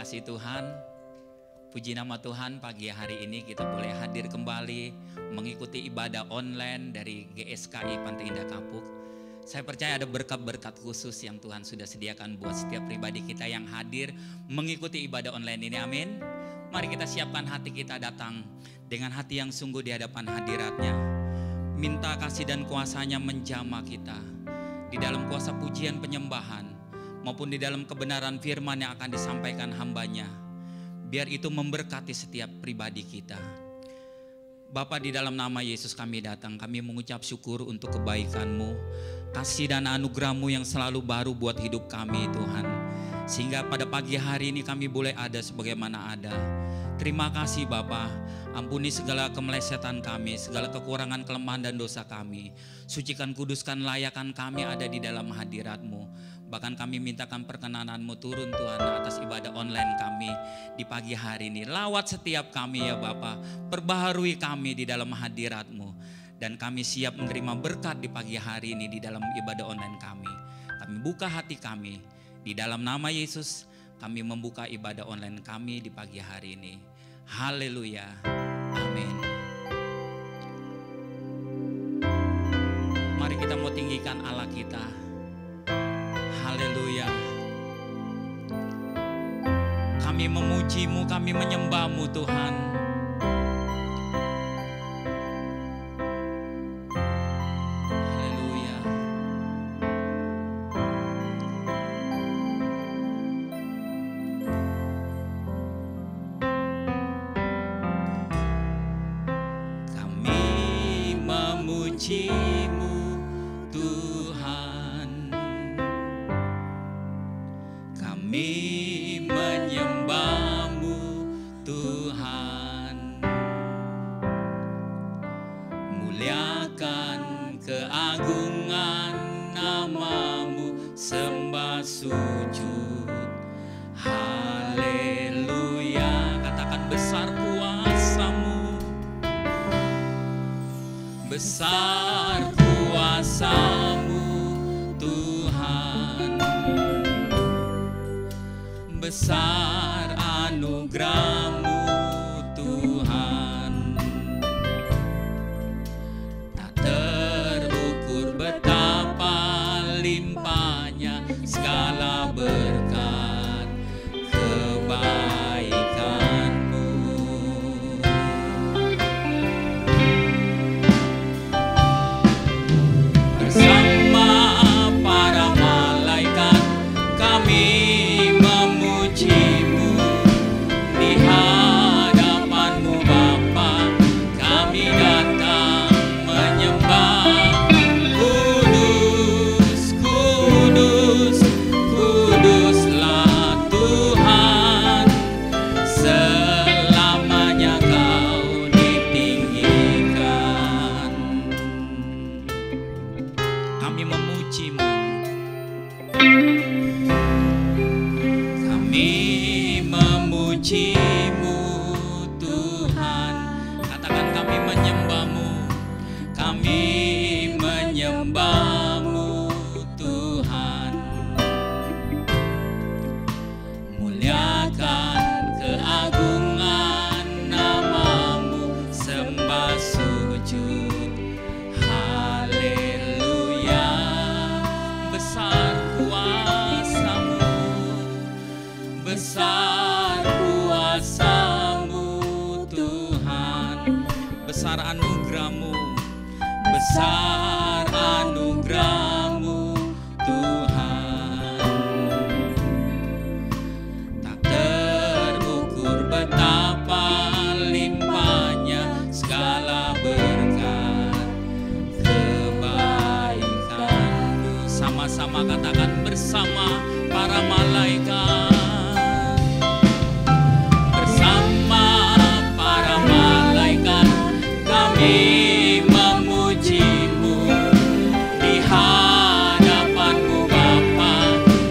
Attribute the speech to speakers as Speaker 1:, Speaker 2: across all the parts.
Speaker 1: kasih Tuhan, puji nama Tuhan, pagi hari ini kita boleh hadir kembali mengikuti ibadah online dari GSKI Pantai Indah Kapuk. Saya percaya ada berkat-berkat khusus yang Tuhan sudah sediakan buat setiap pribadi kita yang hadir mengikuti ibadah online ini, amin. Mari kita siapkan hati kita datang dengan hati yang sungguh di hadapan hadiratnya. Minta kasih dan kuasanya menjamah kita di dalam kuasa pujian penyembahan maupun di dalam kebenaran firman yang akan disampaikan hambanya. Biar itu memberkati setiap pribadi kita. Bapa, di dalam nama Yesus kami datang, kami mengucap syukur untuk kebaikan-Mu, kasih dan anugerah-Mu yang selalu baru buat hidup kami Tuhan. Sehingga pada pagi hari ini kami boleh ada sebagaimana ada. Terima kasih Bapa, ampuni segala kemelesetan kami, segala kekurangan, kelemahan dan dosa kami. Sucikan, kuduskan, layakkan kami ada di dalam hadirat-Mu. Bahkan kami mintakan perkenanan-Mu turun Tuhan atas ibadah online kami di pagi hari ini. Lawat setiap kami ya Bapa, perbaharui kami di dalam hadirat-Mu. Dan kami siap menerima berkat di pagi hari ini di dalam ibadah online kami. Kami buka hati kami, di dalam nama Yesus kami membuka ibadah online kami di pagi hari ini. Haleluya, amin. Mari kita mau tinggikan Allah kita. Haleluya. Kami memuji-Mu, kami menyembah-Mu Tuhan. Haleluya. Kami memuji-Mu Tuhan. Kami menyembah-Mu Tuhan. Muliakan keagungan nama-Mu, sembah sujud. Haleluya. Katakan besar kuasa-Mu. Besar kuasa-Mu Tuhan. Besar anugerah-Mu Tuhan. Tak terukur betapa limpahnya segala berkat kebaikan-Mu. Bersama para malaikat kami memuji-Mu di hadapan-Mu Bapa. Kami datang menyembah. Kudus, kudus, kuduslah Tuhan. Selamanya Kau ditinggikan. Kami memuji-Mu. Kami memuji-Mu Tuhan. Katakan kami menyembah-Mu. Kami menyembah-Mu Tuhan. Muliakan keagungan nama-Mu, sembah sujud. Haleluya. Besar kuasa-Mu. Besar kuasa-Mu Tuhan. Besar anugerah-Mu. Besar anugerah-Mu Tuhan. Tak terukur betapa limpahnya segala berkat kebaikan-Mu. Sama-sama katakan bersama para malaikat. Bersama para malaikat kami memuji-Mu di hadapan-Mu Bapa.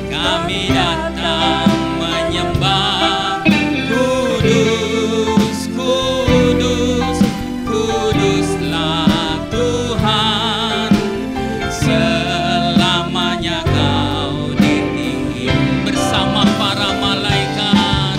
Speaker 1: Kami datang menyembah. Kudus, kudus, kuduslah Tuhan. Selamanya Kau ditinggi. Bersama para malaikat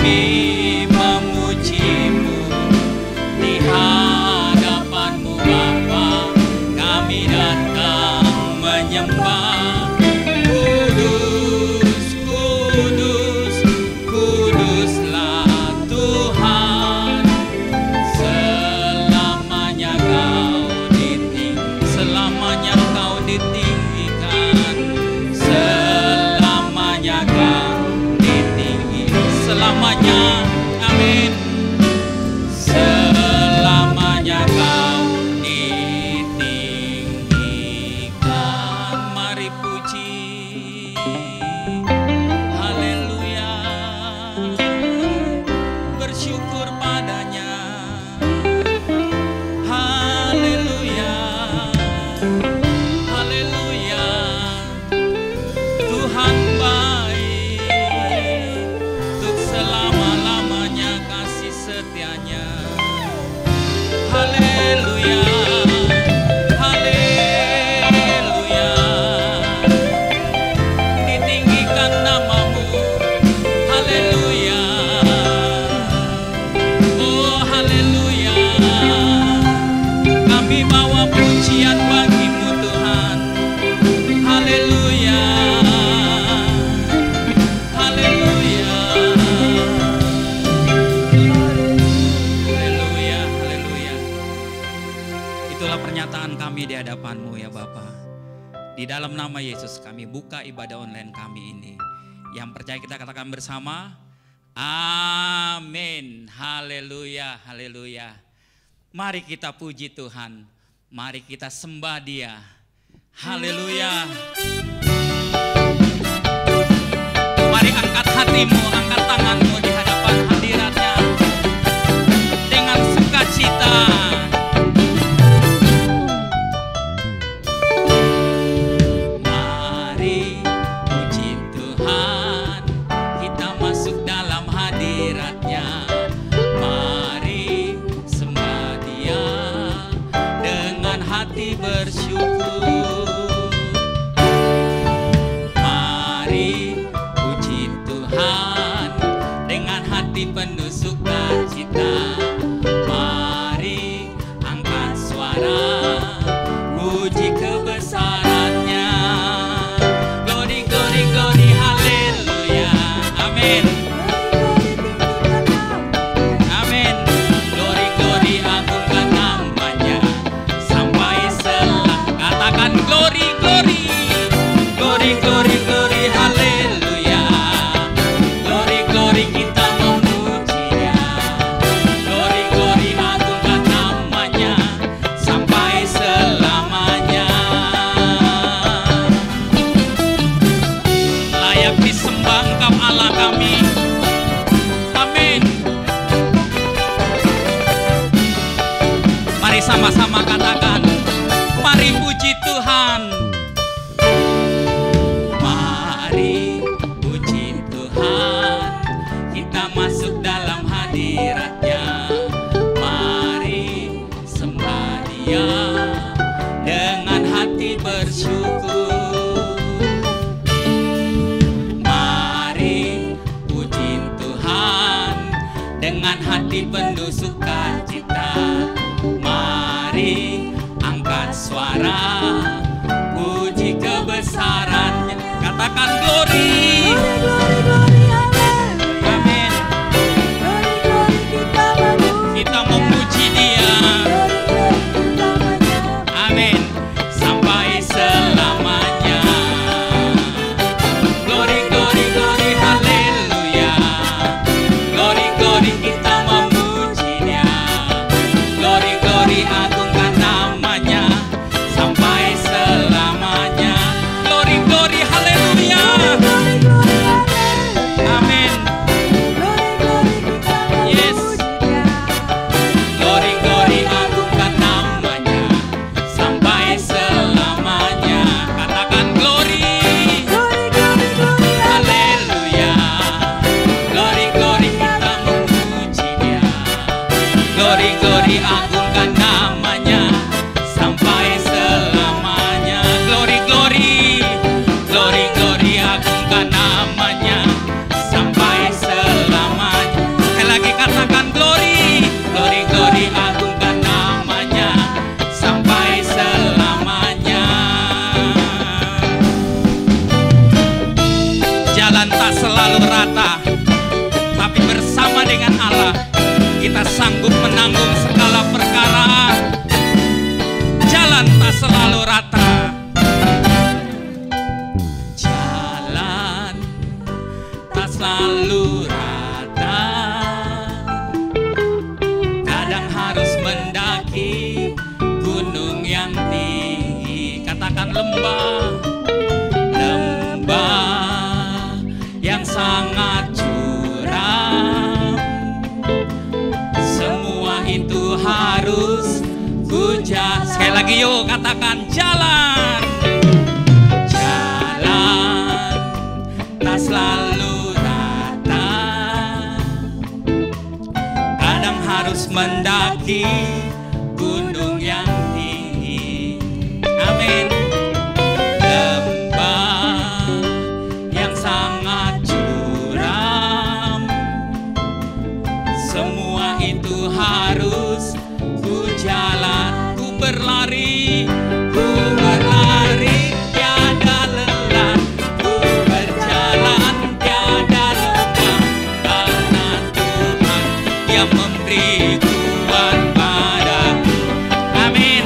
Speaker 1: Kami memuji-Mu di hadapan-Mu Bapa, kami datang menyembah. Kudus, kudus, kuduslah Tuhan. Selamanya Kau ditinggikan, selamanya Kau ditinggikan, selamanya Kau ditinggikan, selamanya, amin. Selamanya Kau ditinggikan. Mari puji, haleluya, bersyukur padanya, haleluya, haleluya. Tuhan baik, untuk selama-lamanya kasih setianya. Haleluya, haleluya. Ditinggikan nama-Mu, haleluya. Oh haleluya. Kami bawa pujian bagi-Mu Tuhan. Haleluya, haleluya. Haleluya, haleluya. Itulah pernyataan kami di hadapan-Mu ya Bapa. Di dalam nama Yesus kami buka ibadah online kami ini. Yang percaya kita katakan bersama, amin. Haleluya, haleluya. Mari kita puji Tuhan. Mari kita sembah Dia. Haleluya. Mari angkat hatimu, angkat tanganmu di hadapan hadirat-Nya dengan sukacita. Mari puji Tuhan, kita masuk dalam hadirat-Nya. Mari sembah Dia dengan hati bersyukur. Mari puji Tuhan dengan hati penuh sukacita. Mari angkat suara puji kebesaran-Nya. Glory, glory, glory, haleluya. Amin. Amin. Glory, glory, agungkan namanya sampai katakan glory, glory. Glory, glory, glory, haleluya. Glory, glory, kita memuji-Nya. Glory, glory, agungkan namanya sampai selamanya. Layak disembah Engkau Allah kami. Amin. Mari sama-sama katakan, mari puji Tuhan. Mari puji Tuhan, kita masuk dalam hadirat-Nya. Mari sembah Dia dengan hati bersyukur. Mari puji Tuhan dengan hati penuh sukacita. Mari angkat suara puji kebesaran-Nya. Katakan glory. Amin. Kita memuji Dia. Amin. Sampai selamanya. Glory, glory, glory, haleluya. Glory, glory, kita memuji Dia. Glory, glory, agungkan namanya sampai selamanya. Glory, glory, haleluya. Amin. Yes. Glory, glory, agungkan namanya sampai selamanya. Katakan glory. Haleluya. Glory, glory, kita memuji Dia. Glory, glory, agungkan namanya sampai selamanya. Glory, glory. Glory, glory, agungkan namanya sampai selamanya. Kita sanggup menanggung segala perkara. Jalan tak selalu rata. Jalan tak selalu rata. Kadang harus mendaki gunung yang tinggi. Katakan lembah, lembah yang sangat curam. Semua itu harus hujan. Sekali lagi yuk katakan jalan. Jalan tak selalu rata. Kadang harus mendaki gunung yang tinggi. Amin. Lembah yang sangat curam. Semua itu harus ku jalan. Ku berlari tiada lelah. Ku berjalan tiada lelah. Karena Tuhan yang memberi kuat padaku. Amin.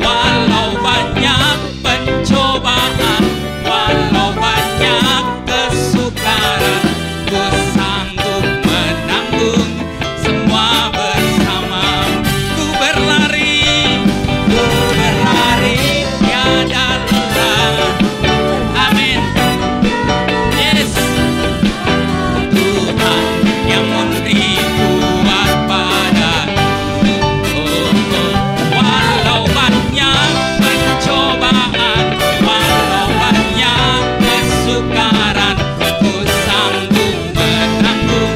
Speaker 1: Walau banyak pencobaan, walau banyak kesukaran, ku sanggup menanggung semua bersama. Ku berlari tiada lelah. Amin. Yes. Tuhan yang memberi kuat padaku. Walau banyak pencobaan, walau banyak kesukaran, ku sanggup menanggung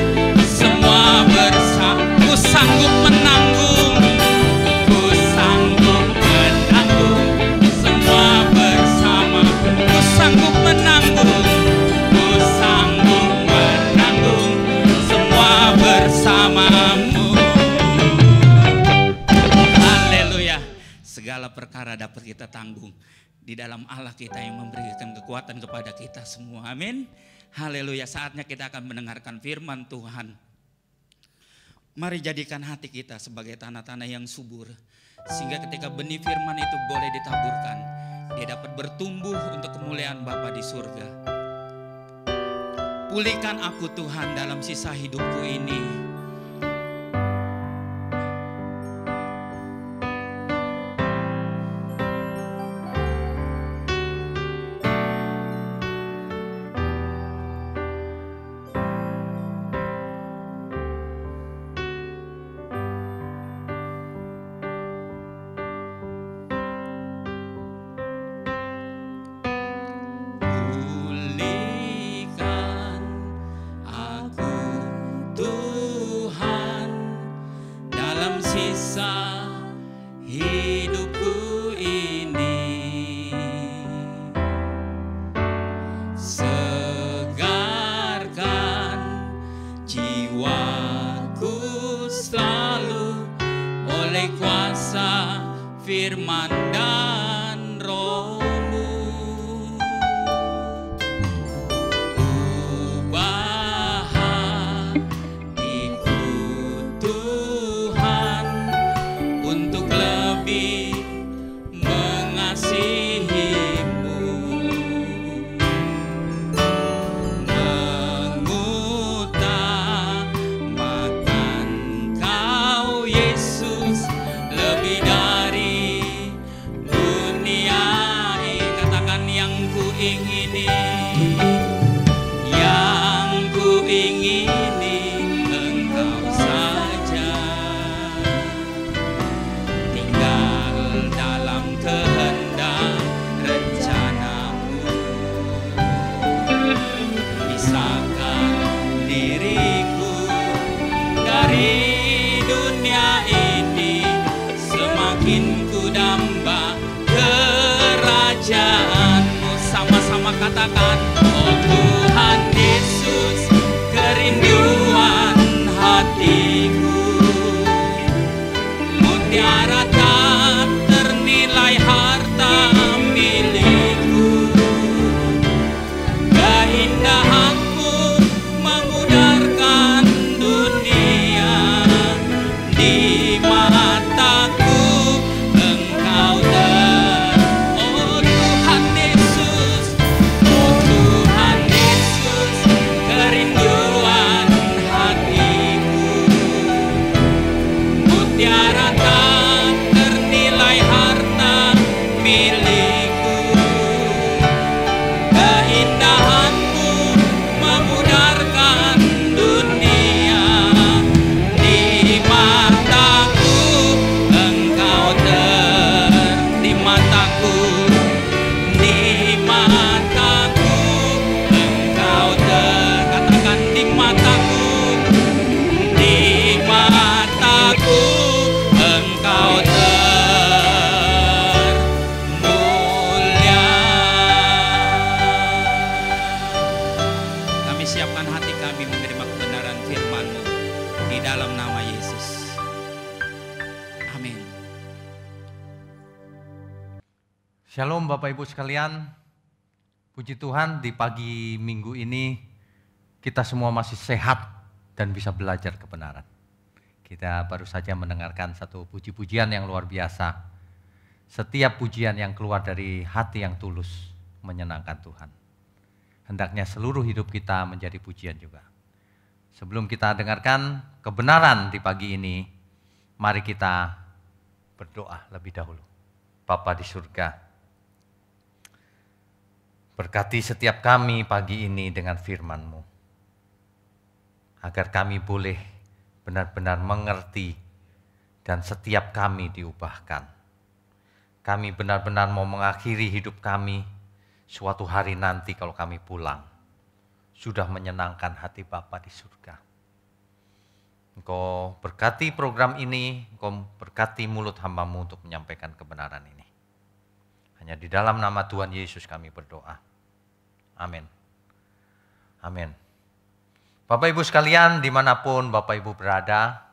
Speaker 1: semua bersama. Ku sanggup menanggung, ku sanggup menanggung semua bersama. Ku sanggup menanggung, ku sanggup menanggung semua bersamamu. Haleluya. Segala perkara dapat kita tanggung di dalam Allah kita yang memberikan kekuatan kepada kita semua. Amin. Haleluya. Saatnya kita akan mendengarkan firman Tuhan. Mari jadikan hati kita sebagai tanah-tanah yang subur, sehingga ketika benih firman itu boleh ditaburkan, dia dapat bertumbuh untuk kemuliaan Bapa di surga. Pulihkan aku Tuhan dalam sisa hidupku ini. Pulihkan aku Tuhan dalam sisa hidupku ini. Segarkan jiwaku selalu oleh kuasa firman dan Roh-Mu. Ubah hatiku Tuhan untuk lebih mengasihi-Mu. Mengutamakan Kau Yesus lebih dari dunia ini. Katakan yang ku ingini, yang ku ingini Engkau saja. Tinggal dalam kehendak rencana-Mu. Pisahkan diriku dari dunia ini, semakin ku damba kerajaan-Mu. Sama-sama katakan, oh Tuhan Yesus, kerinduan hatiku. Mutiara tak ternilai harta milikku. Keindahan-Mu memudarkan dunia. Di dalam nama Yesus. Amin.
Speaker 2: Shalom Bapak Ibu sekalian. Puji Tuhan di pagi minggu ini kita semua masih sehat dan bisa belajar kebenaran. Kita baru saja mendengarkan satu puji-pujian yang luar biasa. Setiap pujian yang keluar dari hati yang tulus menyenangkan Tuhan. Hendaknya seluruh hidup kita menjadi pujian juga. Sebelum kita dengarkan kebenaran di pagi ini, mari kita berdoa lebih dahulu. Bapa di surga, berkati setiap kami pagi ini dengan firman-Mu, agar kami boleh benar-benar mengerti dan setiap kami diubahkan. Kami benar-benar mau mengakhiri hidup kami suatu hari nanti kalau kami pulang. Sudah menyenangkan hati Bapa di surga. Engkau berkati program ini, Engkau berkati mulut hamba-Mu untuk menyampaikan kebenaran ini. Hanya di dalam nama Tuhan Yesus kami berdoa. Amin. Amin. Bapak Ibu sekalian, dimanapun Bapak Ibu berada,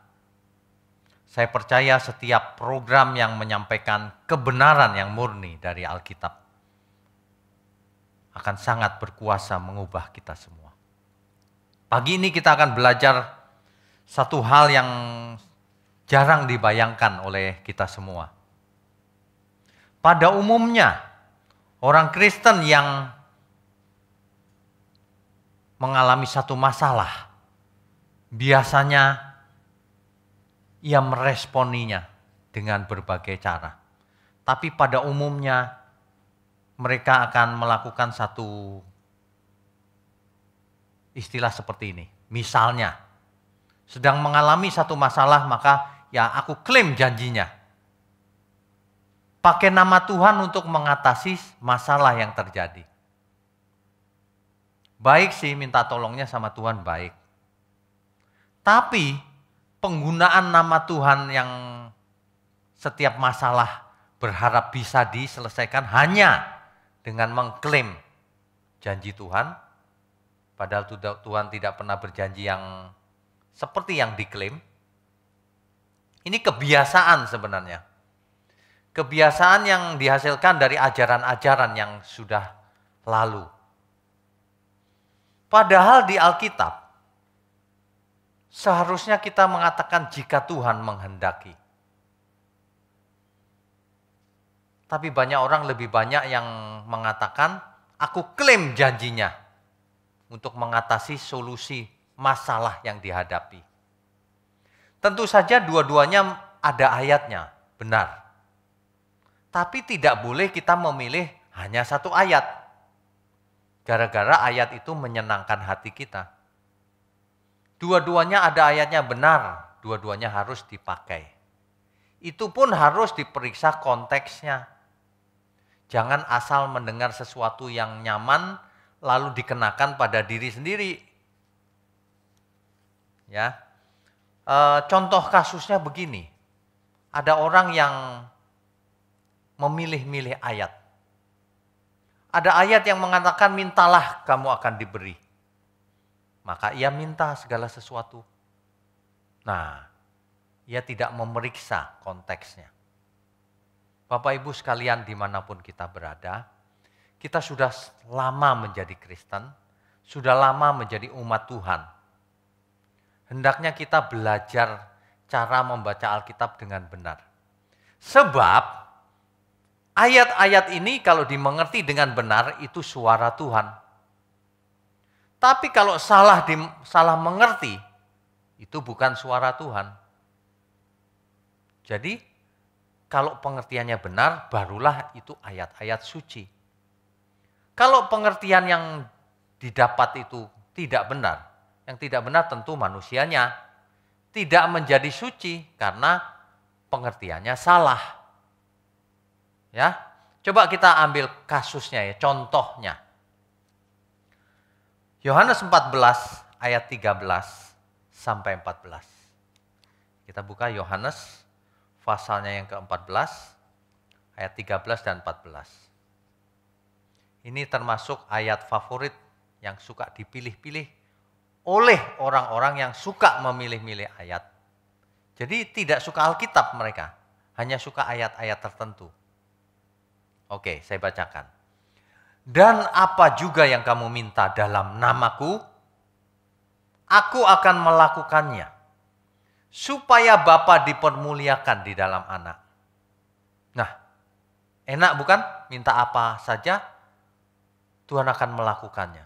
Speaker 2: saya percaya setiap program yang menyampaikan kebenaran yang murni dari Alkitab akan sangat berkuasa mengubah kita semua. Pagi ini kita akan belajar satu hal yang jarang dibayangkan oleh kita semua. Pada umumnya, orang Kristen yang mengalami satu masalah, biasanya ia meresponinya dengan berbagai cara. Tapi pada umumnya, mereka akan melakukan satu istilah seperti ini. Misalnya, sedang mengalami satu masalah, maka ya aku klaim janjinya. Pakai nama Tuhan untuk mengatasi masalah yang terjadi. Baik sih minta tolongnya sama Tuhan, baik. Tapi penggunaan nama Tuhan yang setiap masalah berharap bisa diselesaikan hanya dengan mengklaim janji Tuhan, padahal Tuhan tidak pernah berjanji yang seperti yang diklaim. Ini kebiasaan sebenarnya. Kebiasaan yang dihasilkan dari ajaran-ajaran yang sudah lalu. Padahal di Alkitab, seharusnya kita mengatakan jika Tuhan menghendaki. Tapi banyak orang lebih banyak yang mengatakan, aku klaim janjinya untuk mengatasi solusi masalah yang dihadapi. Tentu saja dua-duanya ada ayatnya, benar. Tapi tidak boleh kita memilih hanya satu ayat. Gara-gara ayat itu menyenangkan hati kita. Dua-duanya ada ayatnya benar, dua-duanya harus dipakai. Itu pun harus diperiksa konteksnya. Jangan asal mendengar sesuatu yang nyaman lalu dikenakan pada diri sendiri. Ya, contoh kasusnya begini. Ada orang yang memilih-milih ayat. Ada ayat yang mengatakan mintalah kamu akan diberi. Maka ia minta segala sesuatu. Nah, ia tidak memeriksa konteksnya. Bapak Ibu sekalian dimanapun kita berada, kita sudah lama menjadi Kristen, sudah lama menjadi umat Tuhan. Hendaknya kita belajar cara membaca Alkitab dengan benar. Sebab ayat-ayat ini kalau dimengerti dengan benar itu suara Tuhan. Tapi kalau salah mengerti, itu bukan suara Tuhan. Jadi kalau pengertiannya benar, barulah itu ayat-ayat suci. Kalau pengertian yang didapat itu tidak benar, yang tidak benar tentu manusianya tidak menjadi suci karena pengertiannya salah. Ya, coba kita ambil kasusnya ya, contohnya. Yohanes 14 ayat 13 sampai 14. Kita buka Yohanes pasalnya yang ke-14, ayat 13 dan 14. Ini termasuk ayat favorit yang suka dipilih-pilih oleh orang-orang yang suka memilih-milih ayat. Jadi tidak suka Alkitab mereka, hanya suka ayat-ayat tertentu. Oke, saya bacakan. Dan apa juga yang kamu minta dalam namaku, aku akan melakukannya, supaya Bapa dipermuliakan di dalam anak. Nah, enak bukan? Minta apa saja, Tuhan akan melakukannya.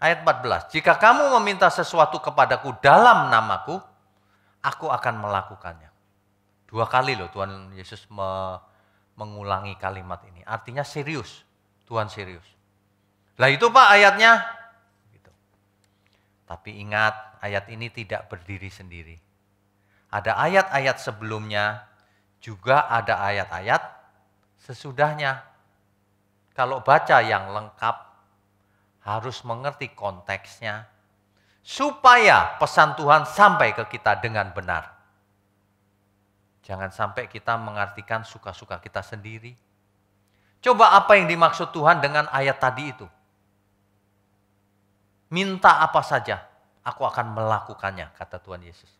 Speaker 2: Ayat 14, jika kamu meminta sesuatu kepadaku dalam namaku, aku akan melakukannya. 2 kali loh Tuhan Yesus mengulangi kalimat ini. Artinya serius, Tuhan serius. Lah itu Pak ayatnya. Gitu. Tapi ingat, ayat ini tidak berdiri sendiri. Ada ayat-ayat sebelumnya, juga ada ayat-ayat sesudahnya. Kalau baca yang lengkap, harus mengerti konteksnya, supaya pesan Tuhan sampai ke kita dengan benar. Jangan sampai kita mengartikan suka-suka kita sendiri. Coba apa yang dimaksud Tuhan dengan ayat tadi itu? Minta apa saja, aku akan melakukannya, kata Tuhan Yesus.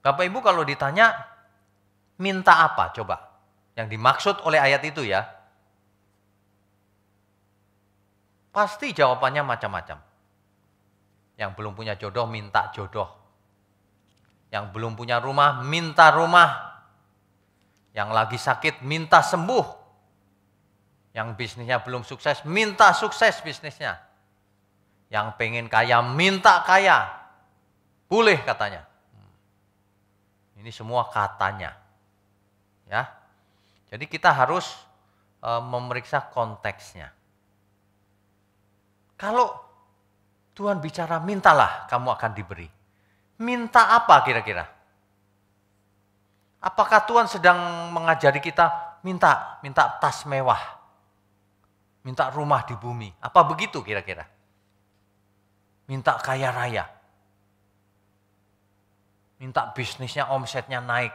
Speaker 2: Bapak Ibu kalau ditanya, minta apa coba? Yang dimaksud oleh ayat itu ya. Pasti jawabannya macam-macam. Yang belum punya jodoh, minta jodoh. Yang belum punya rumah, minta rumah. Yang lagi sakit, minta sembuh. Yang bisnisnya belum sukses, minta sukses bisnisnya. Yang pengen kaya, minta kaya. Boleh katanya. Ini semua katanya. Ya. Jadi kita harus memeriksa konteksnya. Kalau Tuhan bicara mintalah kamu akan diberi. Minta apa kira-kira? Apakah Tuhan sedang mengajari kita minta tas mewah? Minta rumah di bumi? Apa begitu kira-kira? Minta kaya raya? Minta bisnisnya omsetnya naik?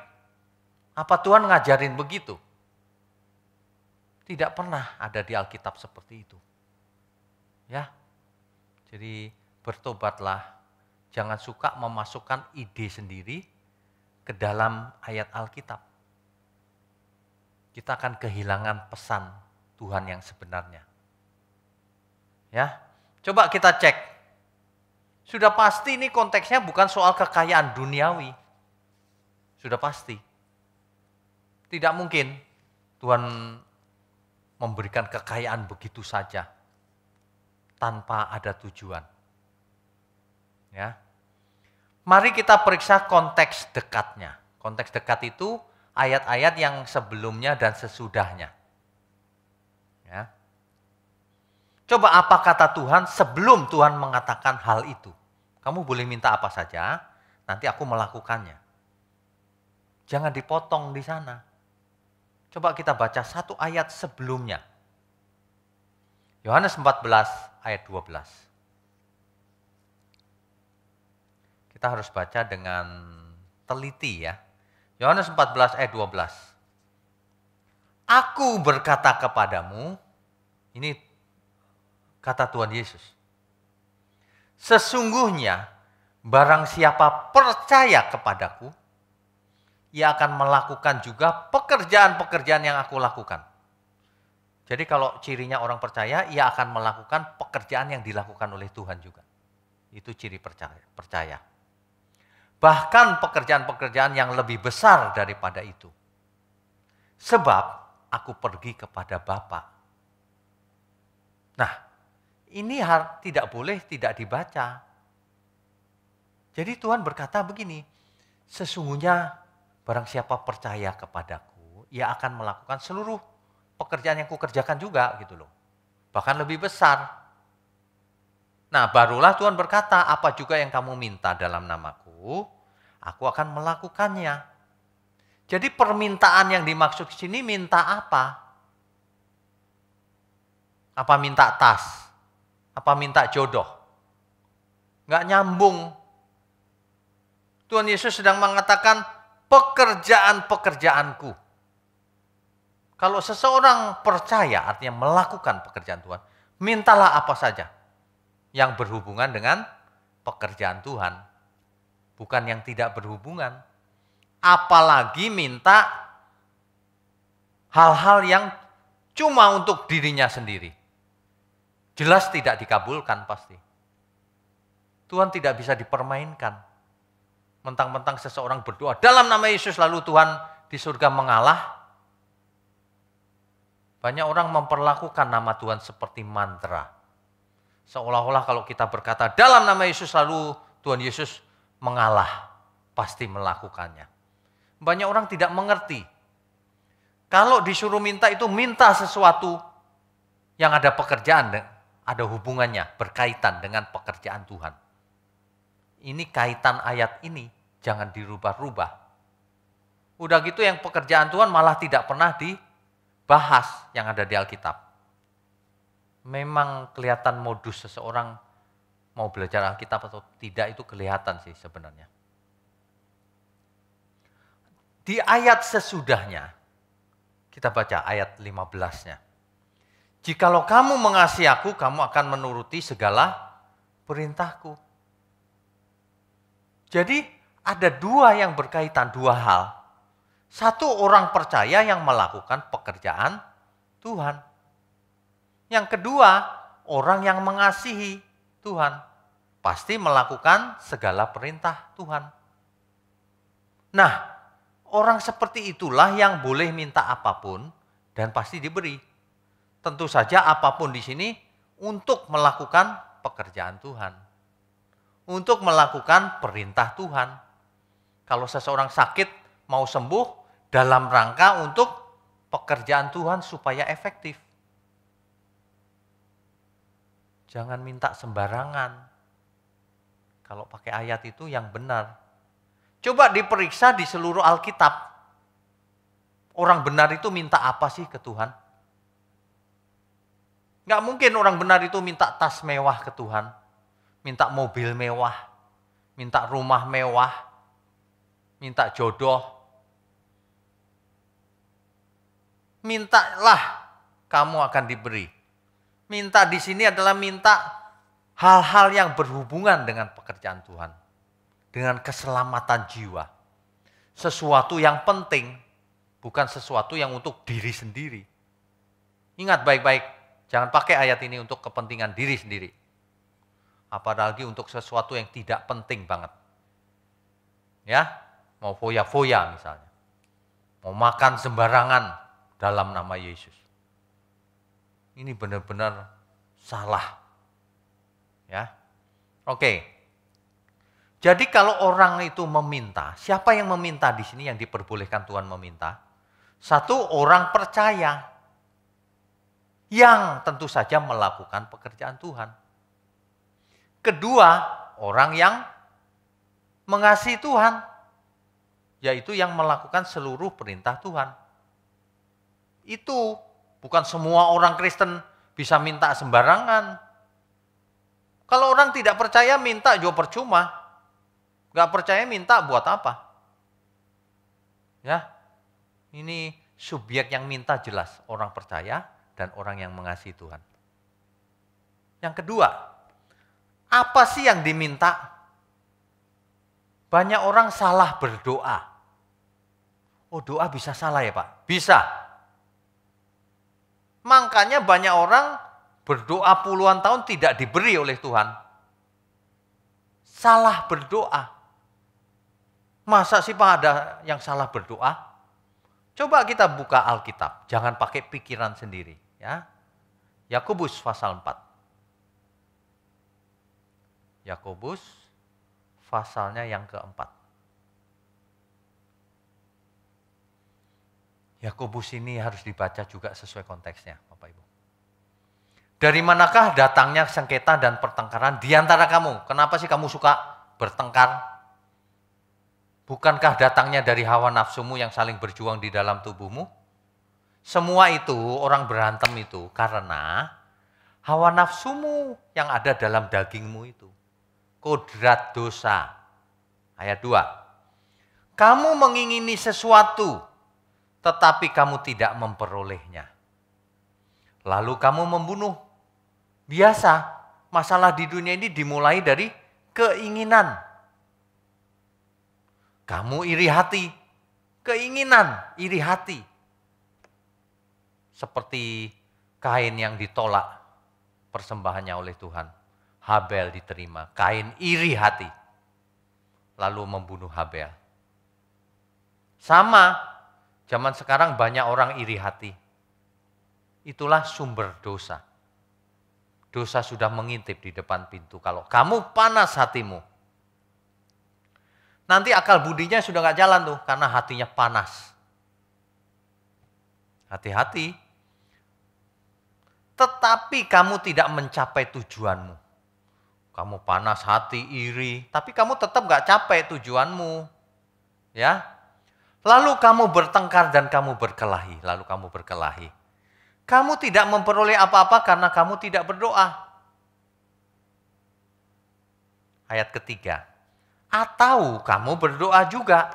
Speaker 2: Apa Tuhan ngajarin begitu? Tidak pernah ada di Alkitab seperti itu. Ya, jadi bertobatlah, jangan suka memasukkan ide sendiri ke dalam ayat Alkitab. Kita akan kehilangan pesan Tuhan yang sebenarnya. Ya, coba kita cek. Sudah pasti ini konteksnya bukan soal kekayaan duniawi. Sudah pasti. Tidak mungkin Tuhan memberikan kekayaan begitu saja. Tanpa ada tujuan. Ya. Mari kita periksa konteks dekatnya. Konteks dekat itu ayat-ayat yang sebelumnya dan sesudahnya. Ya. Coba apa kata Tuhan sebelum Tuhan mengatakan hal itu. Kamu boleh minta apa saja, nanti aku melakukannya. Jangan dipotong di sana. Coba kita baca satu ayat sebelumnya. Yohanes 14 ayat 12. Kita harus baca dengan teliti ya. Yohanes 14 ayat 12. Aku berkata kepadamu, ini kata Tuhan Yesus. Sesungguhnya barang siapa percaya kepadaku, ia akan melakukan juga pekerjaan-pekerjaan yang aku lakukan. Jadi kalau cirinya orang percaya, ia akan melakukan pekerjaan yang dilakukan oleh Tuhan juga. Itu ciri percaya. Bahkan pekerjaan-pekerjaan yang lebih besar daripada itu. Sebab aku pergi kepada Bapa. Nah, ini tidak boleh tidak dibaca. Jadi Tuhan berkata begini, sesungguhnya barang siapa percaya kepadaku, ia akan melakukan seluruh pekerjaan yang kukerjakan juga gitu loh. Bahkan lebih besar. Nah barulah Tuhan berkata, apa juga yang kamu minta dalam namaku, aku akan melakukannya. Jadi permintaan yang dimaksud di sini minta apa? Apa minta tas? Apa minta jodoh? Nggak nyambung. Tuhan Yesus sedang mengatakan pekerjaan-pekerjaanku. Kalau seseorang percaya artinya melakukan pekerjaan Tuhan, mintalah apa saja. yang berhubungan dengan pekerjaan Tuhan, bukan yang tidak berhubungan. Apalagi minta hal-hal yang cuma untuk dirinya sendiri. Jelas tidak dikabulkan pasti. Tuhan tidak bisa dipermainkan. Mentang-mentang seseorang berdoa dalam nama Yesus lalu Tuhan di surga mengalah. Banyak orang memperlakukan nama Tuhan seperti mantra. Seolah-olah kalau kita berkata dalam nama Yesus lalu Tuhan Yesus mengalah, pasti melakukannya. Banyak orang tidak mengerti. Kalau disuruh minta itu minta sesuatu yang ada pekerjaan, ada hubungannya, berkaitan dengan pekerjaan Tuhan. Ini kaitan ayat ini, jangan dirubah-rubah. Udah gitu yang pekerjaan Tuhan malah tidak pernah dibahas yang ada di Alkitab. Memang kelihatan modus seseorang mau belajar Alkitab atau tidak itu kelihatan sih sebenarnya. Di ayat sesudahnya, kita baca ayat 15-nya. Jikalau kamu mengasihi aku, kamu akan menuruti segala perintahku. Jadi ada dua yang berkaitan, dua hal. Satu, orang percaya yang melakukan pekerjaan Tuhan. Yang kedua, orang yang mengasihi Tuhan. Pasti melakukan segala perintah Tuhan. Nah, orang seperti itulah yang boleh minta apapun dan pasti diberi. Tentu saja apapun di sini untuk melakukan pekerjaan Tuhan. Untuk melakukan perintah Tuhan. Kalau seseorang sakit mau sembuh dalam rangka untuk pekerjaan Tuhan supaya efektif. Jangan minta sembarangan. Kalau pakai ayat itu yang benar. Coba diperiksa di seluruh Alkitab. Orang benar itu minta apa sih ke Tuhan? Nggak mungkin orang benar itu minta tas mewah ke Tuhan. Minta mobil mewah. Minta rumah mewah. Minta jodoh. Mintalah kamu akan diberi. Minta di sini adalah minta hal-hal yang berhubungan dengan pekerjaan Tuhan. Dengan keselamatan jiwa. Sesuatu yang penting, bukan sesuatu yang untuk diri sendiri. Ingat baik-baik, jangan pakai ayat ini untuk kepentingan diri sendiri. Apalagi untuk sesuatu yang tidak penting banget. Ya, mau foya-foya misalnya. Mau makan sembarangan dalam nama Yesus. Ini benar-benar salah. Ya. Oke. Jadi kalau orang itu meminta, siapa yang meminta di sini yang diperbolehkan Tuhan meminta? Satu, orang percaya yang tentu saja melakukan pekerjaan Tuhan. Kedua, orang yang mengasihi Tuhan, yaitu yang melakukan seluruh perintah Tuhan. Itu bukan semua orang Kristen bisa minta sembarangan. Kalau orang tidak percaya minta juga percuma. Gak percaya minta buat apa? Ya, ini subjek yang minta jelas, orang percaya dan orang yang mengasihi Tuhan. Yang kedua, apa sih yang diminta? Banyak orang salah berdoa. Oh, doa bisa salah ya Pak? Bisa. Makanya banyak orang berdoa puluhan tahun tidak diberi oleh Tuhan. Salah berdoa. Masa sih Pak ada yang salah berdoa? Coba kita buka Alkitab, jangan pakai pikiran sendiri. Ya. Yakobus pasal 4. Yakobus pasalnya yang keempat. Yakobus ini harus dibaca juga sesuai konteksnya, Bapak Ibu. Dari manakah datangnya sengketa dan pertengkaran di antara kamu? Kenapa sih kamu suka bertengkar? Bukankah datangnya dari hawa nafsumu yang saling berjuang di dalam tubuhmu? Semua itu, orang berantem itu karena hawa nafsumu yang ada dalam dagingmu itu. Kodrat dosa. Ayat 2. Kamu mengingini sesuatu, tetapi kamu tidak memperolehnya. Lalu kamu membunuh. Biasa, masalah di dunia ini dimulai dari keinginan. Kamu iri hati, keinginan iri hati. Seperti Kain yang ditolak persembahannya oleh Tuhan. Habel diterima, Kain iri hati. Lalu membunuh Habel. Sama, zaman sekarang banyak orang iri hati. Itulah sumber dosa. Dosa sudah mengintip di depan pintu. Kalau kamu panas hatimu, nanti akal budinya sudah gak jalan tuh, karena hatinya panas. Hati-hati. Tetapi kamu tidak mencapai tujuanmu. Kamu panas hati, iri, tapi kamu tetap gak capai tujuanmu. Ya. Lalu kamu bertengkar dan kamu berkelahi. Kamu tidak memperoleh apa-apa karena kamu tidak berdoa. Ayat ketiga. Atau kamu berdoa juga,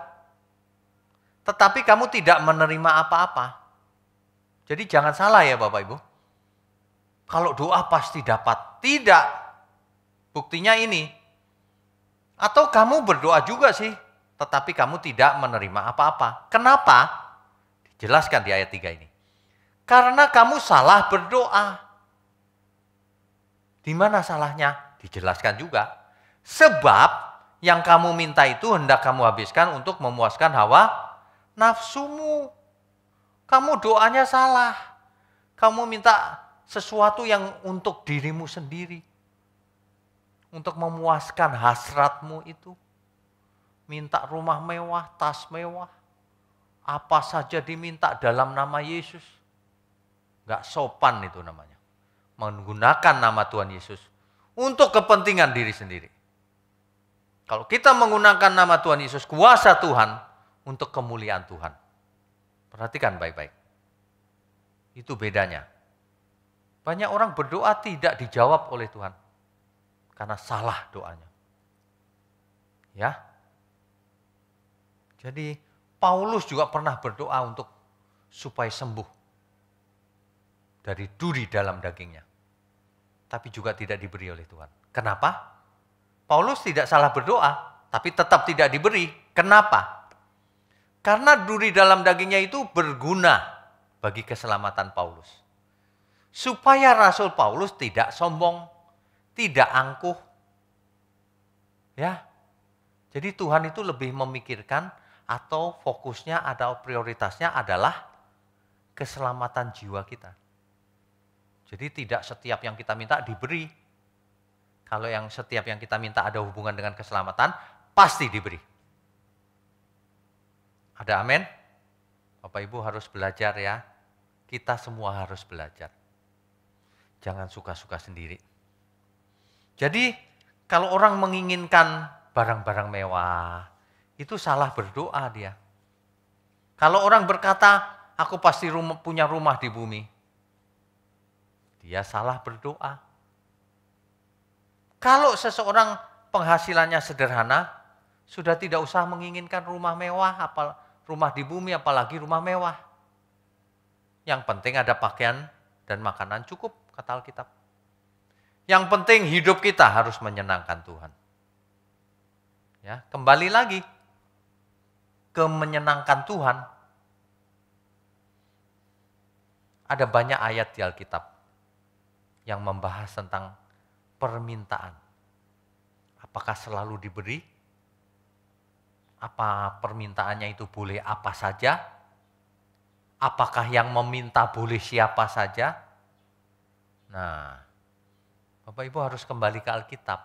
Speaker 2: tetapi kamu tidak menerima apa-apa. Jadi jangan salah ya Bapak Ibu. Kalau doa pasti dapat. Tidak. Buktinya ini. Atau kamu berdoa juga sih, tetapi kamu tidak menerima apa-apa. Kenapa? Dijelaskan di ayat 3 ini. Karena kamu salah berdoa. Di mana salahnya? Dijelaskan juga. Sebab yang kamu minta itu hendak kamu habiskan untuk memuaskan hawa nafsumu. Kamu doanya salah. Kamu minta sesuatu yang untuk dirimu sendiri. Untuk memuaskan hasratmu itu. Minta rumah mewah, tas mewah. Apa saja diminta dalam nama Yesus. Gak sopan itu namanya. Menggunakan nama Tuhan Yesus untuk kepentingan diri sendiri. Kalau kita menggunakan nama Tuhan Yesus, kuasa Tuhan untuk kemuliaan Tuhan. Perhatikan baik-baik. Itu bedanya. Banyak orang berdoa tidak dijawab oleh Tuhan. Karena salah doanya. Ya. Jadi Paulus juga pernah berdoa untuk supaya sembuh dari duri dalam dagingnya. Tapi juga tidak diberi oleh Tuhan. Kenapa? Paulus tidak salah berdoa, tapi tetap tidak diberi. Kenapa? Karena duri dalam dagingnya itu berguna bagi keselamatan Paulus. Supaya Rasul Paulus tidak sombong, tidak angkuh. Ya. Jadi Tuhan itu lebih memikirkan atau fokusnya atau prioritasnya adalah keselamatan jiwa kita. Jadi tidak setiap yang kita minta diberi. Kalau yang setiap yang kita minta ada hubungan dengan keselamatan, pasti diberi. Ada amin? Bapak Ibu harus belajar ya. Kita semua harus belajar. Jangan suka-suka sendiri. Jadi kalau orang menginginkan barang-barang mewah, itu salah berdoa dia. Kalau orang berkata, aku pasti punya rumah di bumi, dia salah berdoa. Kalau seseorang penghasilannya sederhana, sudah tidak usah menginginkan rumah mewah, rumah di bumi, apalagi rumah mewah. Yang penting ada pakaian dan makanan cukup, kata Alkitab. Yang penting hidup kita harus menyenangkan Tuhan. Ya, kembali lagi ke menyenangkan Tuhan. Ada banyak ayat di Alkitab yang membahas tentang permintaan. Apakah selalu diberi? Apa permintaannya itu boleh apa saja? Apakah yang meminta boleh siapa saja? Nah, Bapak Ibu harus kembali ke Alkitab.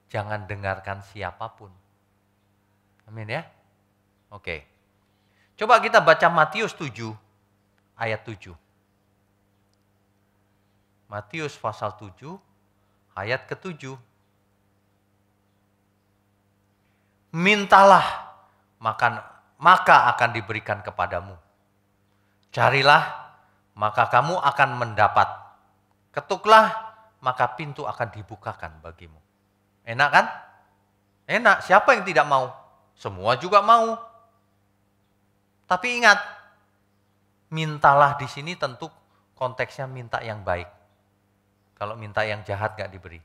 Speaker 2: Jangan dengarkan siapapun. Amin ya? Oke. Coba kita baca Matius 7 ayat 7. Matius pasal 7 ayat ke-7. Mintalah maka akan diberikan kepadamu. Carilah maka kamu akan mendapat. Ketuklah maka pintu akan dibukakan bagimu. Enak kan? Enak. Siapa yang tidak mau? Semua juga mau. Tapi ingat, mintalah di sini tentu konteksnya minta yang baik. Kalau minta yang jahat gak diberi.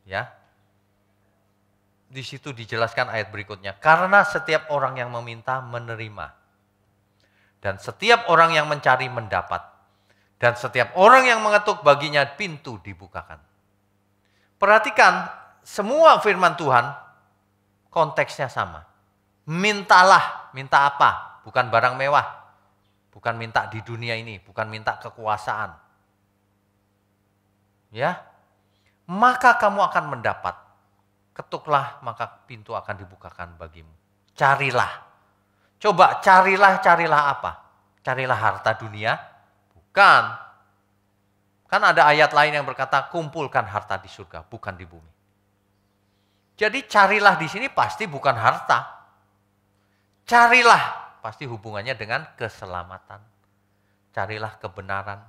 Speaker 2: Ya. Di situ dijelaskan ayat berikutnya. Karena setiap orang yang meminta menerima. Dan setiap orang yang mencari mendapat. Dan setiap orang yang mengetuk baginya pintu dibukakan. Perhatikan, semua firman Tuhan konteksnya sama. Mintalah, minta apa? Bukan barang mewah. Bukan minta di dunia ini, bukan minta kekuasaan. Ya. Maka kamu akan mendapat. Ketuklah, maka pintu akan dibukakan bagimu. Carilah. Coba carilah apa? Carilah harta dunia? Bukan. Kan ada ayat lain yang berkata, kumpulkan harta di surga, bukan di bumi. Jadi carilah di sini pasti bukan harta. Carilah, pasti hubungannya dengan keselamatan. Carilah kebenaran,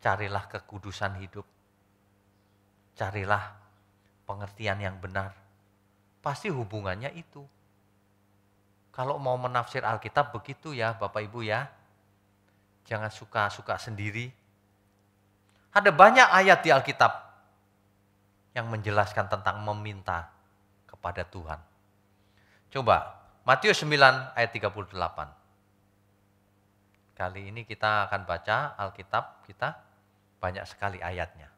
Speaker 2: carilah kekudusan hidup. Carilah pengertian yang benar. Pasti hubungannya itu. Kalau mau menafsir Alkitab begitu ya Bapak Ibu ya. Jangan suka-suka sendiri. Ada banyak ayat di Alkitab yang menjelaskan tentang meminta kepada Tuhan. Coba Matius 9 ayat 38. Kali ini kita akan baca Alkitab kita banyak sekali ayatnya.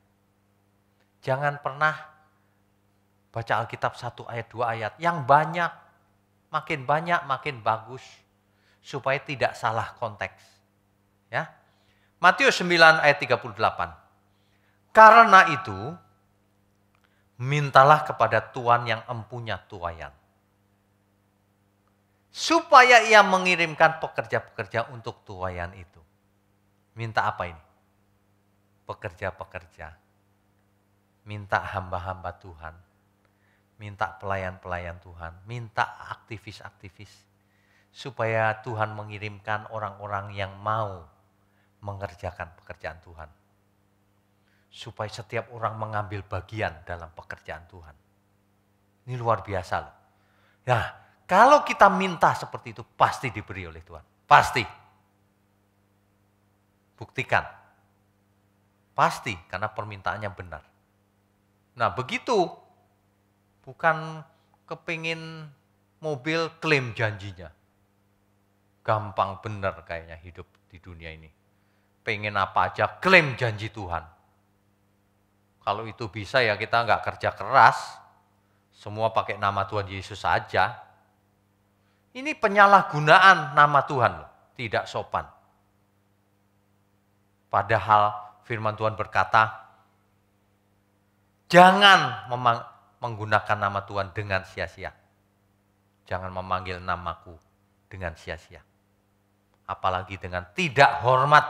Speaker 2: Jangan pernah baca Alkitab 1 ayat 2 ayat. Yang banyak, makin bagus. Supaya tidak salah konteks. Ya. Matius 9 ayat 38. Karena itu, mintalah kepada Tuhan yang empunya tuaian. Supaya ia mengirimkan pekerja-pekerja untuk tuaian itu. Minta apa ini? Pekerja-pekerja. Minta hamba-hamba Tuhan. Minta pelayan-pelayan Tuhan. Minta aktivis-aktivis. Supaya Tuhan mengirimkan orang-orang yang mau mengerjakan pekerjaan Tuhan. Supaya setiap orang mengambil bagian dalam pekerjaan Tuhan. Ini luar biasa loh. Nah, kalau kita minta seperti itu, pasti diberi oleh Tuhan. Pasti. Buktikan. Pasti, karena permintaannya benar. Nah, begitu. Bukan kepingin mobil klaim janjinya. Gampang benar kayaknya hidup di dunia ini. Pengen apa aja, klaim janji Tuhan. Kalau itu bisa ya kita nggak kerja keras. Semua pakai nama Tuhan Yesus saja. Ini penyalahgunaan nama Tuhan, tidak sopan. Padahal firman Tuhan berkata, jangan menggunakan nama Tuhan dengan sia-sia. Jangan memanggil namaku dengan sia-sia. Apalagi dengan tidak hormat.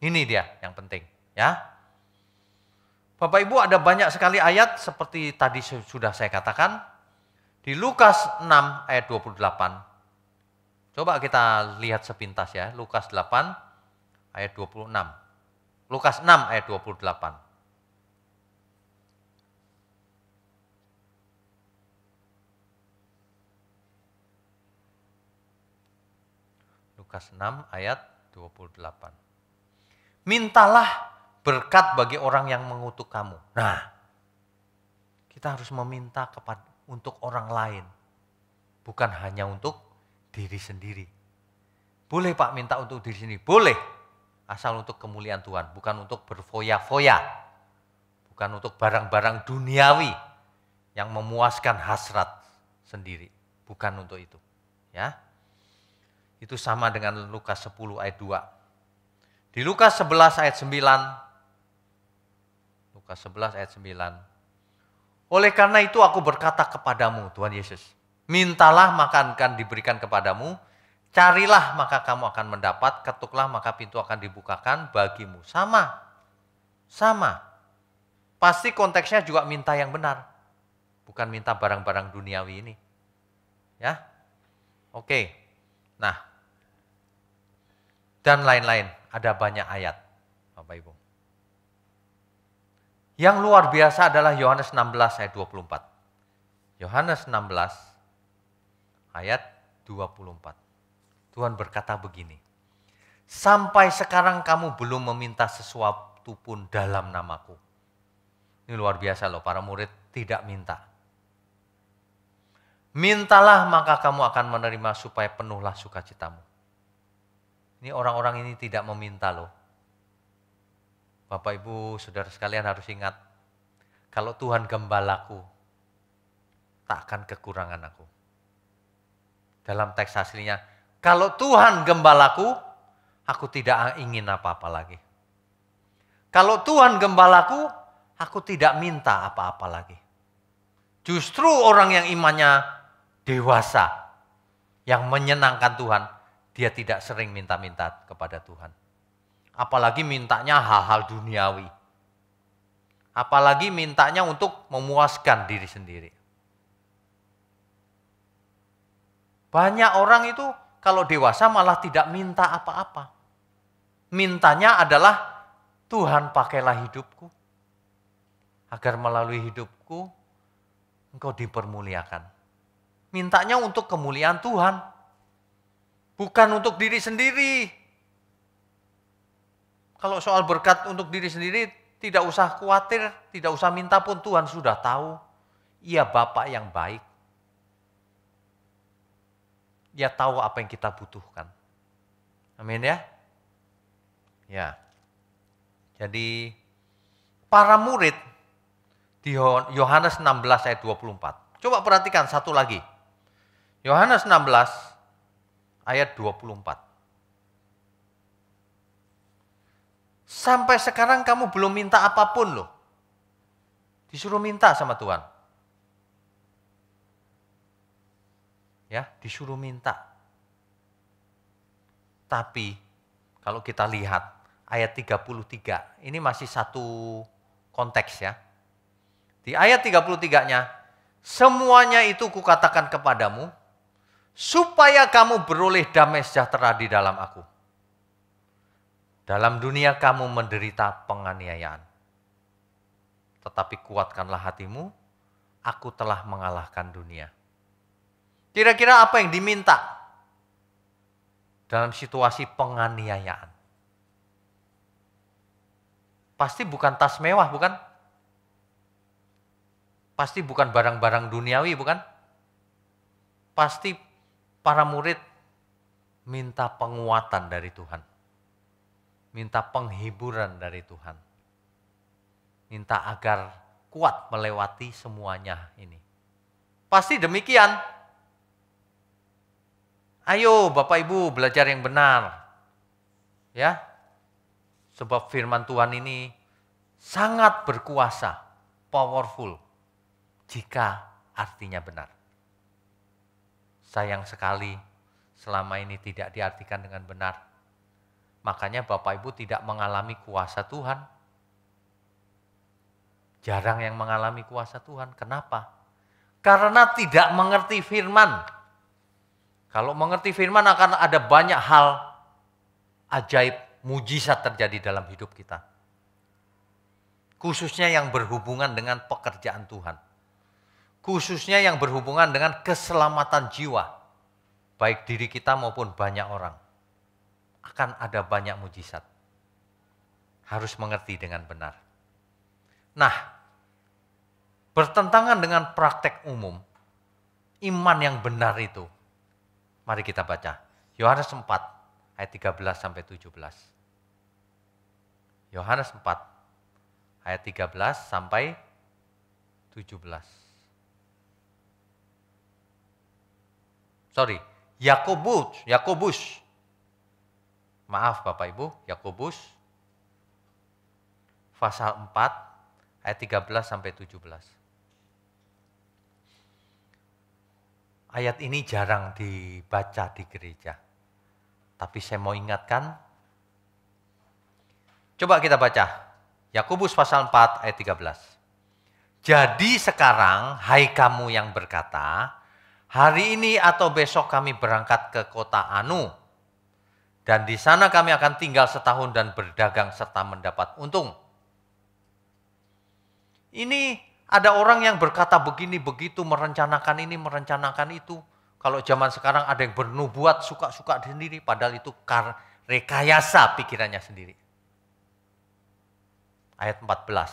Speaker 2: Ini dia yang penting, ya. Bapak Ibu, ada banyak sekali ayat seperti tadi sudah saya katakan. Di Lukas 6 ayat 28. Coba kita lihat sepintas ya. Lukas 8 ayat 26. Lukas 6 ayat 28. Lukas 6 ayat 28. Mintalah berkat bagi orang yang mengutuk kamu. Nah, kita harus meminta untuk orang lain. Bukan hanya untuk diri sendiri. Boleh Pak minta untuk diri sendiri? Boleh. Asal untuk kemuliaan Tuhan. Bukan untuk berfoya-foya. Bukan untuk barang-barang duniawi yang memuaskan hasrat sendiri. Bukan untuk itu. Ya. Itu sama dengan Lukas 10 ayat 2. Di Lukas 11 ayat 9. Lukas 11 ayat 9. Oleh karena itu aku berkata kepadamu, Tuhan Yesus, mintalah maka akan diberikan kepadamu, carilah maka kamu akan mendapat, ketuklah maka pintu akan dibukakan bagimu. Sama. Pasti konteksnya juga minta yang benar. Bukan minta barang-barang duniawi ini. Ya. Oke. Nah. Dan lain-lain. Ada banyak ayat. Bapak Ibu. Yang luar biasa adalah Yohanes 16 ayat 24. Yohanes 16 ayat 24. Tuhan berkata begini. Sampai sekarang kamu belum meminta sesuatu pun dalam namaku. Ini luar biasa loh, para murid tidak minta. Mintalah maka kamu akan menerima supaya penuhlah sukacitamu. Ini orang-orang ini tidak meminta loh. Bapak Ibu saudara sekalian harus ingat, kalau Tuhan gembalaku, tak akan kekurangan aku. Dalam teks aslinya, kalau Tuhan gembalaku, aku tidak ingin apa-apa lagi. Kalau Tuhan gembalaku, aku tidak minta apa-apa lagi. Justru orang yang imannya dewasa, yang menyenangkan Tuhan, dia tidak sering minta-minta kepada Tuhan. Apalagi mintanya hal-hal duniawi. Apalagi mintanya untuk memuaskan diri sendiri. Banyak orang itu kalau dewasa malah tidak minta apa-apa. Mintanya adalah Tuhan pakailah hidupku. Agar melalui hidupku engkau dipermuliakan. Mintanya untuk kemuliaan Tuhan. Bukan untuk diri sendiri. Kalau soal berkat untuk diri sendiri, tidak usah khawatir, tidak usah minta pun Tuhan sudah tahu. Ia Bapa yang baik. Dia tahu apa yang kita butuhkan. Amin ya. Ya. Jadi para murid di Yohanes 16 ayat 24. Coba perhatikan satu lagi. Yohanes 16 ayat 24. Sampai sekarang kamu belum minta apapun loh. Disuruh minta sama Tuhan. Ya, disuruh minta. Tapi kalau kita lihat ayat 33, ini masih satu konteks ya. Di ayat 33-nya, semuanya itu kukatakan kepadamu, supaya kamu beroleh damai sejahtera di dalam aku. Dalam dunia kamu menderita penganiayaan. Tetapi kuatkanlah hatimu, aku telah mengalahkan dunia. Kira-kira apa yang diminta dalam situasi penganiayaan? Pasti bukan tas mewah, bukan? Pasti bukan barang-barang duniawi, bukan? Pasti para murid minta penguatan dari Tuhan. Minta penghiburan dari Tuhan. Minta agar kuat melewati semuanya ini. Pasti demikian. Ayo Bapak Ibu belajar yang benar. Ya. Sebab firman Tuhan ini sangat berkuasa, powerful, jika artinya benar. Sayang sekali selama ini tidak diartikan dengan benar. Makanya Bapak Ibu tidak mengalami kuasa Tuhan. Jarang yang mengalami kuasa Tuhan. Kenapa? Karena tidak mengerti firman. Kalau mengerti firman akan ada banyak hal ajaib, mujizat terjadi dalam hidup kita. Khususnya yang berhubungan dengan pekerjaan Tuhan. Khususnya yang berhubungan dengan keselamatan jiwa. Baik diri kita maupun banyak orang. Akan ada banyak mujizat. Harus mengerti dengan benar. Nah, bertentangan dengan praktek umum, iman yang benar itu. Mari kita baca. Yohanes 4 ayat 13 sampai 17. Yohanes 4 ayat 13 sampai 17. Sorry, Yakobus. Maaf Bapak Ibu, Yakobus pasal 4 ayat 13 sampai 17. Ayat ini jarang dibaca di gereja. Tapi saya mau ingatkan. Coba kita baca. Yakobus pasal 4 ayat 13. Jadi sekarang, hai kamu yang berkata, hari ini atau besok kami berangkat ke kota Anu. Dan di sana kami akan tinggal setahun dan berdagang serta mendapat untung. Ini ada orang yang berkata begini, begitu, merencanakan ini, merencanakan itu. Kalau zaman sekarang ada yang bernubuat suka-suka sendiri, padahal itu rekayasa pikirannya sendiri. Ayat 14.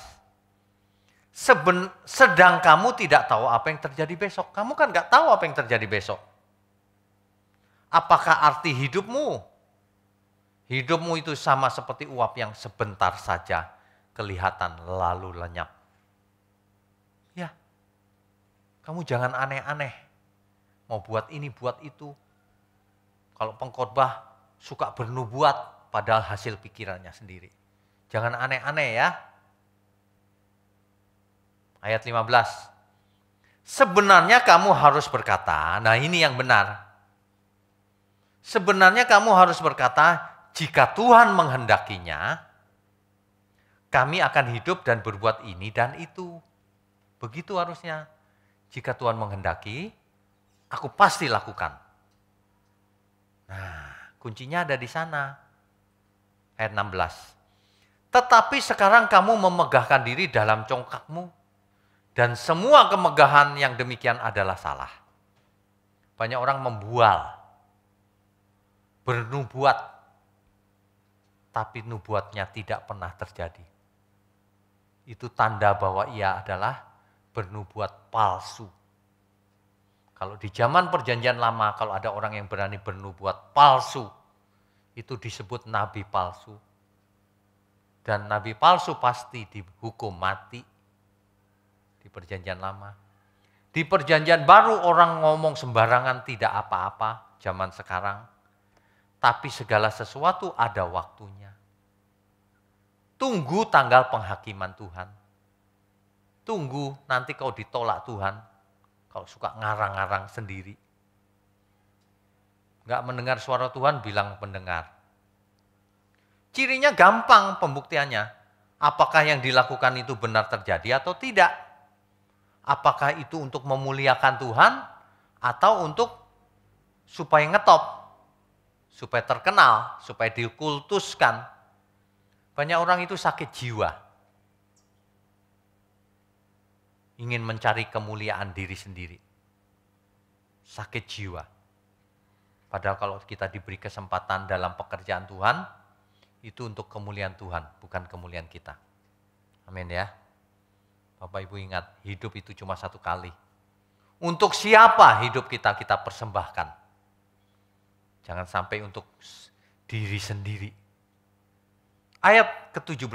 Speaker 2: Sedang kamu tidak tahu apa yang terjadi besok. Kamu kan nggak tahu apa yang terjadi besok. Apakah arti hidupmu? Hidupmu itu sama seperti uap yang sebentar saja kelihatan lalu lenyap. Ya, kamu jangan aneh-aneh. Mau buat ini, buat itu. Kalau pengkhotbah suka bernubuat padahal hasil pikirannya sendiri. Jangan aneh-aneh ya. Ayat 15. Sebenarnya kamu harus berkata, nah ini yang benar. Sebenarnya kamu harus berkata, jika Tuhan menghendakinya, kami akan hidup dan berbuat ini dan itu. Begitu harusnya. Jika Tuhan menghendaki, aku pasti lakukan. Nah, kuncinya ada di sana. Ayat 16. Tetapi sekarang kamu memegahkan diri dalam congkakmu. Dan semua kemegahan yang demikian adalah salah. Banyak orang membual, bernubuat, tapi nubuatnya tidak pernah terjadi. Itu tanda bahwa ia adalah bernubuat palsu. Kalau di zaman perjanjian lama, kalau ada orang yang berani bernubuat palsu, itu disebut nabi palsu. Dan nabi palsu pasti dihukum mati. Di perjanjian lama. Di perjanjian baru orang ngomong sembarangan tidak apa-apa zaman sekarang. Tapi segala sesuatu ada waktunya. Tunggu tanggal penghakiman Tuhan. Tunggu nanti kau ditolak Tuhan. Kalau suka ngarang-ngarang sendiri. Enggak mendengar suara Tuhan bilang pendengar. Cirinya gampang pembuktiannya. Apakah yang dilakukan itu benar terjadi atau tidak? Apakah itu untuk memuliakan Tuhan atau untuk supaya ngetop, supaya terkenal, supaya dikultuskan. Banyak orang itu sakit jiwa. Ingin mencari kemuliaan diri sendiri. Sakit jiwa. Padahal kalau kita diberi kesempatan dalam pekerjaan Tuhan, itu untuk kemuliaan Tuhan, bukan kemuliaan kita. Amin ya. Bapak Ibu ingat, hidup itu cuma satu kali. Untuk siapa hidup kita persembahkan. Jangan sampai untuk diri sendiri. Ayat ke-17.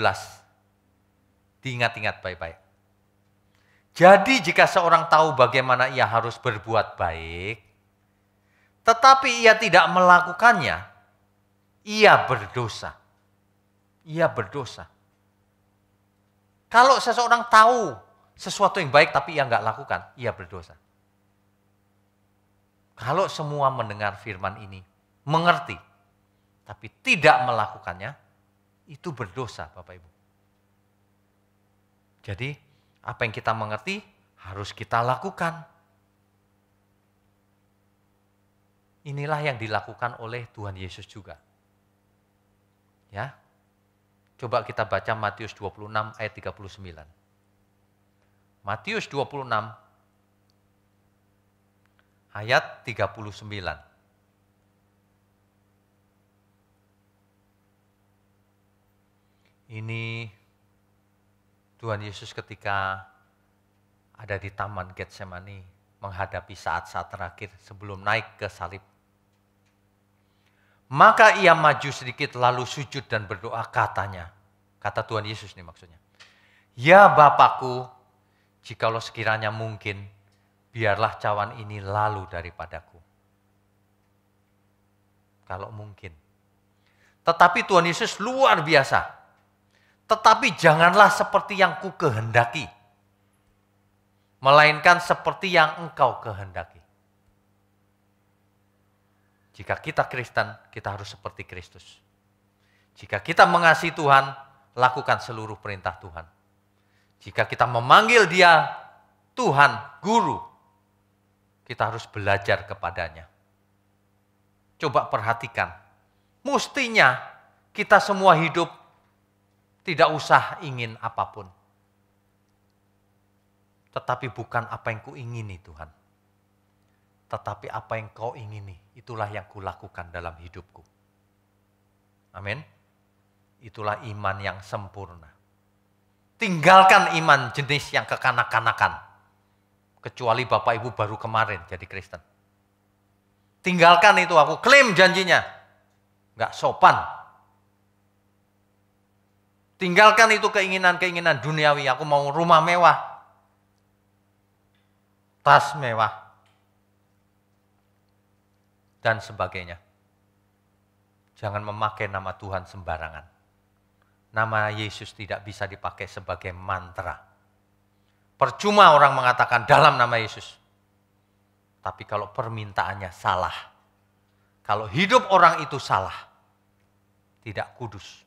Speaker 2: Diingat-ingat baik-baik. Jadi jika seorang tahu bagaimana ia harus berbuat baik, tetapi ia tidak melakukannya, ia berdosa. Ia berdosa. Kalau seseorang tahu sesuatu yang baik tapi ia nggak lakukan, ia berdosa. Kalau semua mendengar firman ini, mengerti, tapi tidak melakukannya, itu berdosa Bapak Ibu. Jadi apa yang kita mengerti harus kita lakukan. Inilah yang dilakukan oleh Tuhan Yesus juga. Ya. Coba kita baca Matius 26 ayat 39. Matius 26 ayat 39. Ini Tuhan Yesus ketika ada di Taman Getsemani menghadapi saat-saat terakhir sebelum naik ke salib. Maka ia maju sedikit lalu sujud dan berdoa katanya. Kata Tuhan Yesus nih maksudnya. Ya Bapakku, jikalau sekiranya mungkin, biarlah cawan ini lalu daripadaku. Kalau mungkin. Tetapi Tuhan Yesus luar biasa. Tetapi janganlah seperti yang ku kehendaki. Melainkan seperti yang engkau kehendaki. Jika kita Kristen, kita harus seperti Kristus. Jika kita mengasihi Tuhan, lakukan seluruh perintah Tuhan. Jika kita memanggil Dia Tuhan, Guru, kita harus belajar kepadanya. Coba perhatikan, mestinya kita semua hidup tidak usah ingin apapun. Tetapi bukan apa yang kuingini Tuhan. Tetapi apa yang kau ingini, itulah yang kulakukan dalam hidupku. Amin. Itulah iman yang sempurna. Tinggalkan iman jenis yang kekanak-kanakan. Kecuali Bapak Ibu baru kemarin jadi Kristen. Tinggalkan itu, aku klaim janjinya. Nggak sopan. Tinggalkan itu keinginan-keinginan duniawi. Aku mau rumah mewah. Tas mewah. Dan sebagainya. Jangan memakai nama Tuhan sembarangan. Nama Yesus tidak bisa dipakai sebagai mantra. Percuma orang mengatakan dalam nama Yesus. Tapi kalau permintaannya salah, kalau hidup orang itu salah, tidak kudus.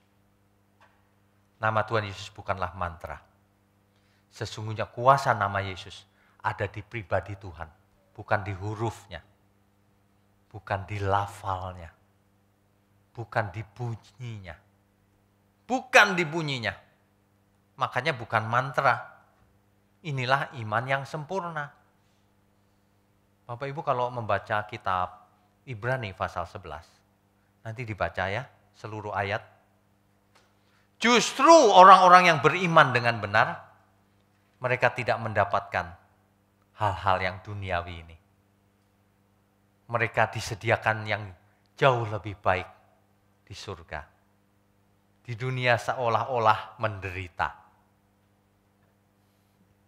Speaker 2: Nama Tuhan Yesus bukanlah mantra. Sesungguhnya kuasa nama Yesus ada di pribadi Tuhan, bukan di hurufnya, bukan di lafalnya, bukan di bunyinya. Bukan di bunyinya. Makanya bukan mantra. Inilah iman yang sempurna. Bapak Ibu kalau membaca kitab Ibrani pasal 11, nanti dibaca ya seluruh ayat. Justru orang-orang yang beriman dengan benar, mereka tidak mendapatkan hal-hal yang duniawi ini. Mereka disediakan yang jauh lebih baik di surga. Di dunia seolah-olah menderita.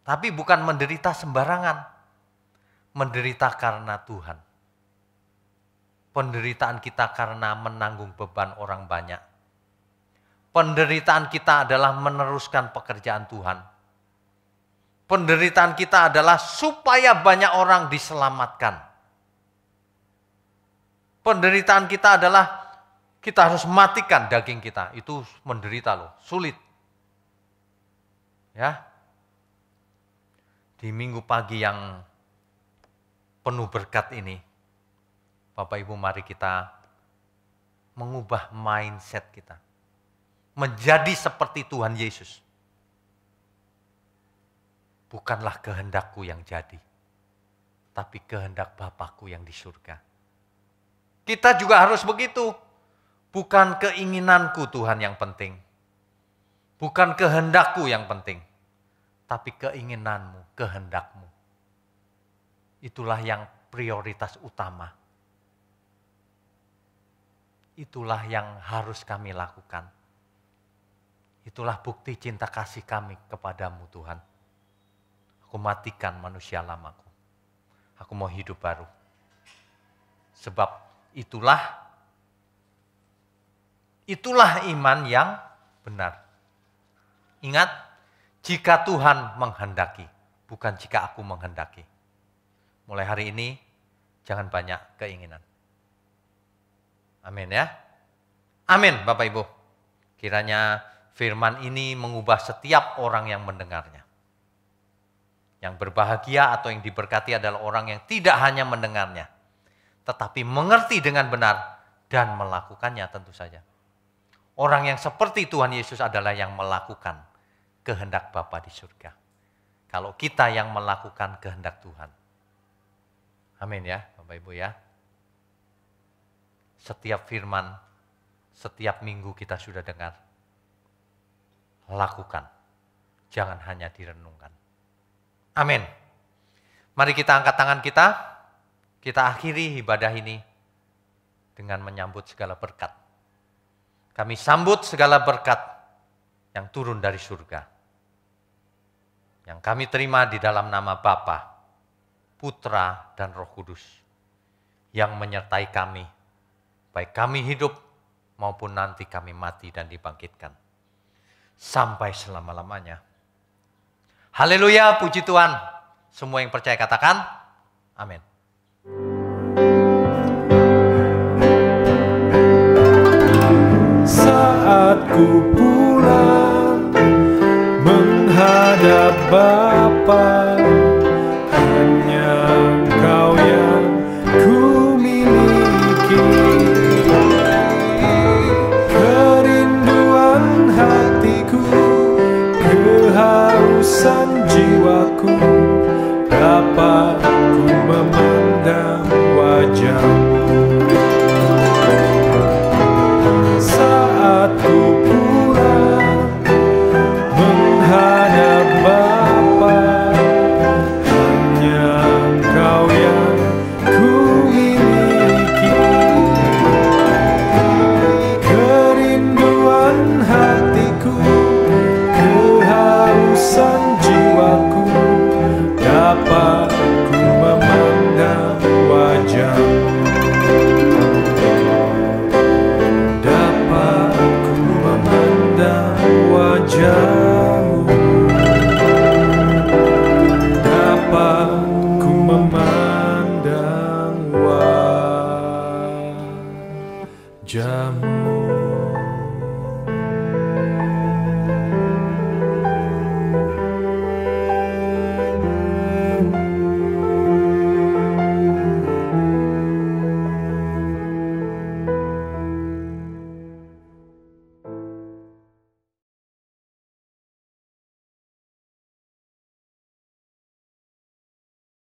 Speaker 2: Tapi bukan menderita sembarangan. Menderita karena Tuhan. Penderitaan kita karena menanggung beban orang banyak. Penderitaan kita adalah meneruskan pekerjaan Tuhan. Penderitaan kita adalah supaya banyak orang diselamatkan. Penderitaan kita adalah kita harus matikan daging kita. Itu menderita loh, sulit. Ya. Di minggu pagi yang penuh berkat ini, Bapak Ibu mari kita mengubah mindset kita. Menjadi seperti Tuhan Yesus. Bukanlah kehendakku yang jadi, tapi kehendak Bapakku yang di surga. Kita juga harus begitu. Bukan keinginanku Tuhan yang penting. Bukan kehendakku yang penting. Tapi keinginanmu, kehendakmu. Itulah yang prioritas utama. Itulah yang harus kami lakukan. Itulah bukti cinta kasih kami kepadamu Tuhan. Aku matikan manusia lamaku. Aku mau hidup baru. Sebab itulah iman yang benar. Ingat, jika Tuhan menghendaki, bukan jika aku menghendaki. Mulai hari ini, jangan banyak keinginan. Amin ya. Amin Bapak Ibu. Kiranya firman ini mengubah setiap orang yang mendengarnya. Yang berbahagia atau yang diberkati adalah orang yang tidak hanya mendengarnya, tetapi mengerti dengan benar dan melakukannya tentu saja. Orang yang seperti Tuhan Yesus adalah yang melakukan kehendak Bapa di surga. Kalau kita yang melakukan kehendak Tuhan. Amin ya Bapak Ibu ya. Setiap firman, setiap minggu kita sudah dengar. Lakukan. Jangan hanya direnungkan. Amin. Mari kita angkat tangan kita. Kita akhiri ibadah ini dengan menyambut segala berkat. Kami sambut segala berkat yang turun dari surga. Yang kami terima di dalam nama Bapa, Putra, dan Roh Kudus. Yang menyertai kami, baik kami hidup maupun nanti kami mati dan dibangkitkan. Sampai selama-lamanya. Haleluya, puji Tuhan. Semua yang percaya katakan, amin.
Speaker 3: Saat ku pulang menghadap Bapa, hanya Engkau yang ku miliki. Kerinduan hatiku, kehausan jiwaku, dapat ku